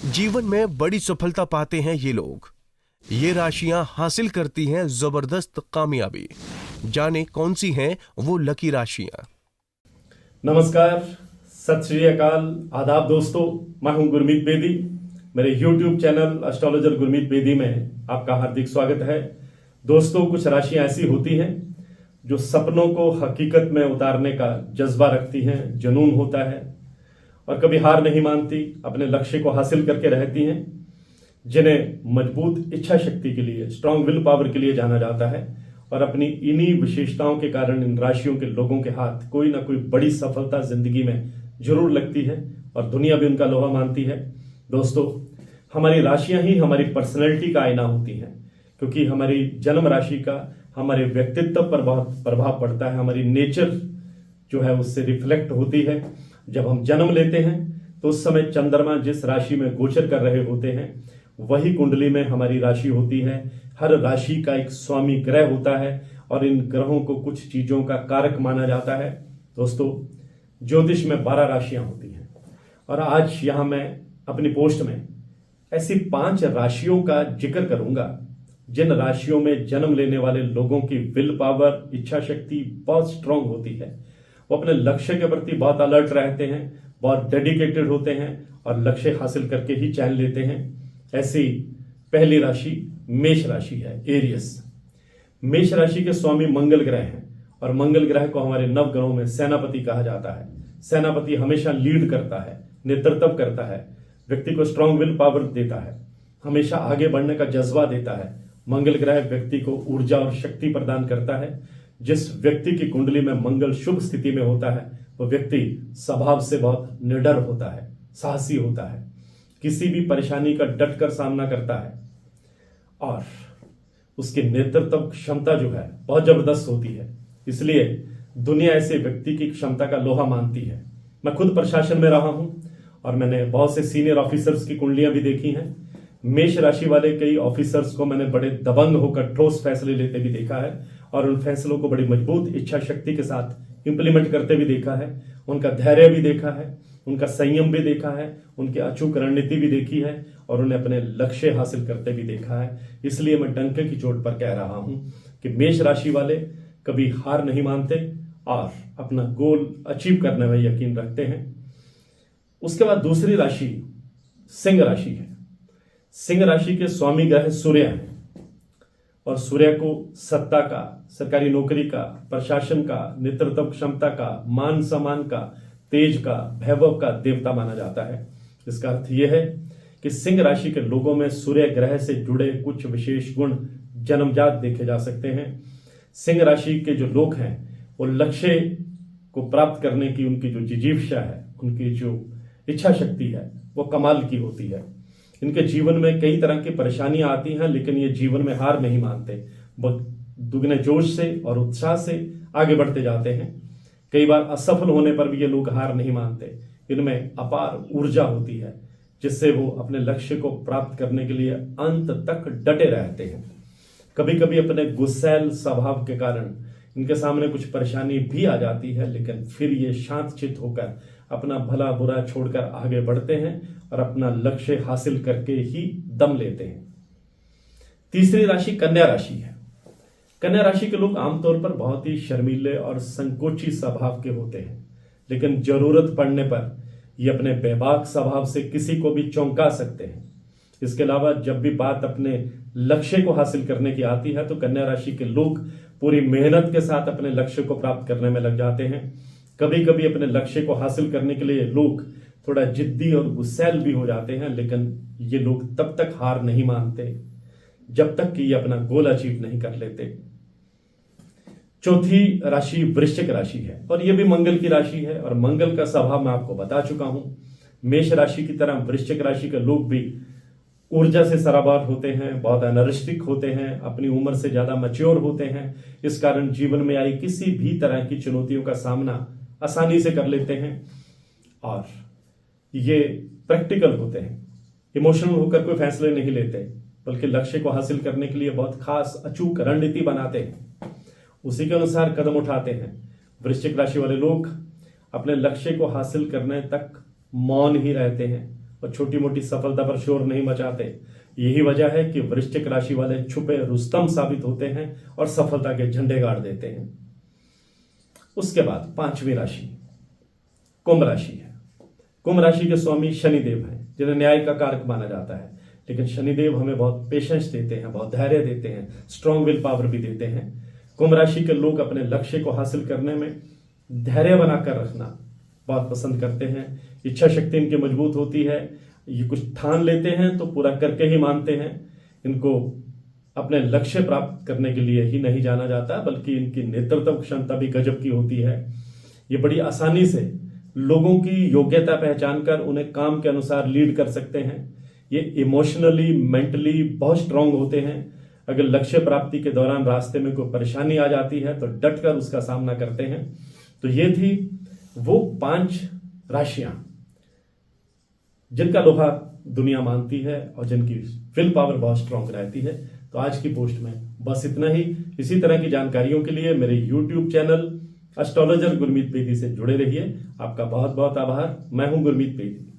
जीवन में बड़ी सफलता पाते हैं ये लोग। ये राशियां हासिल करती हैं जबरदस्त कामयाबी। जाने कौन सी हैं वो लकी राशियां। नमस्कार, सत श्री अकाल, आदाब दोस्तों। मैं हूं गुरमीत बेदी। मेरे YouTube channel astrologer Gurmeet Bedi में आपका हार्दिक स्वागत है। दोस्तों, कुछ राशियां ऐसी होती हैं जो सपनों को हकीकत में उतारने का जज्बा रखती हैं, जुनून होता है और कभी हार नहीं मानती, अपने लक्ष्य को हासिल करके रहती हैं, जिन्हें मजबूत इच्छा शक्ति के लिए, स्ट्रांग विल पावर के लिए जाना जाता है। और अपनी इन्हीं विशेषताओं के कारण इन राशियों के लोगों के हाथ कोई ना कोई बड़ी सफलता जिंदगी में जरूर लगती है और दुनिया भी उनका लोहा मानती है। दोस्तों, हमारी राशियां ही हमारी पर्सनैलिटी का आईना होती हैं, क्योंकि हमारी जन्म राशि का हमारे व्यक्तित्व पर बहुत प्रभाव पड़ता है। हमारी नेचर जो है उससे रिफ्लेक्ट होती है। जब हम जन्म लेते हैं तो उस समय चंद्रमा जिस राशि में गोचर कर रहे होते हैं वही कुंडली में हमारी राशि होती है। हर राशि का एक स्वामी ग्रह होता है और इन ग्रहों को कुछ चीजों का कारक माना जाता है। दोस्तों, ज्योतिष में 12 राशियां होती हैं और आज यहां मैं अपनी पोस्ट में ऐसी 5 राशियों का जिक्र करूंगा जिन राशियों में जन्म लेने वाले लोगों की विल पावर, इच्छा शक्ति बहुत स्ट्रांग होती है। वो अपने लक्ष्य के प्रति बहुत अलर्ट रहते हैं, बहुत डेडिकेटेड होते हैं और लक्ष्य हासिल करके ही चैन लेते हैं। ऐसी पहली राशि मेष राशि है, एरियस। मेष राशि के स्वामी मंगल ग्रह हैं और मंगल ग्रह को हमारे नव ग्रहों में सेनापति कहा जाता है। सेनापति हमेशा लीड करता है, नेतृत्व करता है, व्यक्ति को स्ट्रांग विल पावर देता है, हमेशा आगे बढ़ने का जज्बा देता है। मंगल ग्रह व्यक्ति को ऊर्जा और शक्ति प्रदान करता है। जिस व्यक्ति की कुंडली में मंगल शुभ स्थिति में होता है वो व्यक्ति स्वभाव से बहुत निडर होता है, साहसी होता है, किसी भी परेशानी का डटकर सामना करता है और उसकी नेतृत्व क्षमता जो है बहुत जबरदस्त होती है। इसलिए दुनिया ऐसे व्यक्ति की क्षमता का लोहा मानती है। मैं खुद प्रशासन में रहा हूं और मैंने बहुत से सीनियर ऑफिसर्स की कुंडलियां भी देखी हैं। मेष राशि वाले कई ऑफिसर्स को मैंने बड़े दबंग होकर ठोस फैसले लेते भी देखा है और उन फैसलों को बड़ी मजबूत इच्छा शक्ति के साथ इंप्लीमेंट करते भी देखा है। उनका धैर्य भी देखा है, उनका संयम भी देखा है, उनकी अचूक रणनीति भी देखी है और उन्हें अपने लक्ष्य हासिल करते भी देखा है। इसलिए मैं डंके की चोट पर कह रहा हूं कि मेष राशि वाले कभी हार नहीं मानते और अपना गोल अचीव करने में यकीन रखते हैं। उसके बाद दूसरी राशि सिंह राशि है। सिंह राशि के स्वामी ग्रह सूर्य हैं और सूर्य को सत्ता का, सरकारी नौकरी का, प्रशासन का, नेतृत्व क्षमता का, मान सम्मान का, तेज का, वैभव का देवता माना जाता है। इसका अर्थ यह है कि सिंह राशि के लोगों में सूर्य ग्रह से जुड़े कुछ विशेष गुण जन्मजात देखे जा सकते हैं। सिंह राशि के जो लोग हैं वो लक्ष्य को प्राप्त करने की उनकी जो जिजीविषा है, उनकी जो इच्छा शक्ति है वो कमाल की होती है। इनके जीवन में कई तरह की परेशानियां आती हैं लेकिन ये जीवन में हार नहीं मानते, वो दुगने जोश से और उत्साह से आगे बढ़ते जाते हैं। कई बार असफल होने पर भी ये लोग हार नहीं मानते। इनमें अपार ऊर्जा होती है जिससे वो अपने लक्ष्य को प्राप्त करने के लिए अंत तक डटे रहते हैं। कभी कभी अपने गुस्सैल स्वभाव के कारण इनके सामने कुछ परेशानी भी आ जाती है, लेकिन फिर ये शांत चित्त होकर अपना भला बुरा छोड़कर आगे बढ़ते हैं और अपना लक्ष्य हासिल करके ही दम लेते हैं। तीसरी राशि कन्या राशि है। कन्या राशि के लोग आमतौर पर बहुत ही शर्मीले और संकोची स्वभाव के होते हैं, लेकिन जरूरत पड़ने पर ये अपने बेबाक स्वभाव से किसी को भी चौंका सकते हैं। इसके अलावा जब भी बात अपने लक्ष्य को हासिल करने की आती है तो कन्या राशि के लोग पूरी मेहनत के साथ अपने लक्ष्य को प्राप्त करने में लग जाते हैं। कभी कभी अपने लक्ष्य को हासिल करने के लिए लोग थोड़ा जिद्दी और गुस्सैल भी हो जाते हैं, लेकिन ये लोग तब तक हार नहीं मानते जब तक कि ये अपना गोल अचीव नहीं कर लेते। चौथी राशि वृश्चिक राशि है और यह भी मंगल की राशि है और मंगल का स्वभाव मैं आपको बता चुका हूं। मेष राशि की तरह वृश्चिक राशि के लोग भी ऊर्जा से सराबार होते हैं, बहुत एनर्जेटिक होते हैं, अपनी उम्र से ज्यादा मैच्योर होते हैं। इस कारण जीवन में आई किसी भी तरह की चुनौतियों का सामना आसानी से कर लेते हैं और ये प्रैक्टिकल होते हैं। इमोशनल होकर कोई फैसले नहीं लेते, बल्कि लक्ष्य को हासिल करने के लिए बहुत खास अचूक रणनीति बनाते हैं, उसी के अनुसार कदम उठाते हैं। वृश्चिक राशि वाले लोग अपने लक्ष्य को हासिल करने तक मौन ही रहते हैं और छोटी मोटी सफलता पर शोर नहीं मचाते। यही वजह है कि वृश्चिक राशि वाले छुपे रुस्तम साबित होते हैं और सफलता के झंडे गाड़ देते हैं। उसके बाद 5वीं राशि कुंभ राशि है। कुंभ राशि के स्वामी शनिदेव हैं, जिन्हें न्याय का कारक माना जाता है। लेकिन शनिदेव हमें बहुत पेशेंस देते हैं, बहुत धैर्य देते हैं, स्ट्रांग विल पावर भी देते हैं। कुंभ राशि के लोग अपने लक्ष्य को हासिल करने में धैर्य बनाकर रखना बहुत पसंद करते हैं। इच्छा शक्ति इनकी मजबूत होती है। ये कुछ ठान लेते हैं तो पूरा करके ही मानते हैं। इनको अपने लक्ष्य प्राप्त करने के लिए ही नहीं जाना जाता, बल्कि इनकी नेतृत्व क्षमता भी गजब की होती है। ये बड़ी आसानी से लोगों की योग्यता पहचान कर उन्हें काम के अनुसार लीड कर सकते हैं। ये इमोशनली मेंटली बहुत स्ट्रांग होते हैं। अगर लक्ष्य प्राप्ति के दौरान रास्ते में कोई परेशानी आ जाती है तो डट कर उसका सामना करते हैं। तो ये थी वो 5 राशियां जिनका लोहा दुनिया मानती है और जिनकी विल पावर बहुत स्ट्रांग रहती है। तो आज की पोस्ट में बस इतना ही। इसी तरह की जानकारियों के लिए मेरे YouTube channel astrologer Gurmeet Bedi से जुड़े रहिए। आपका बहुत बहुत आभार। मैं हूं गुरमीत बेदी।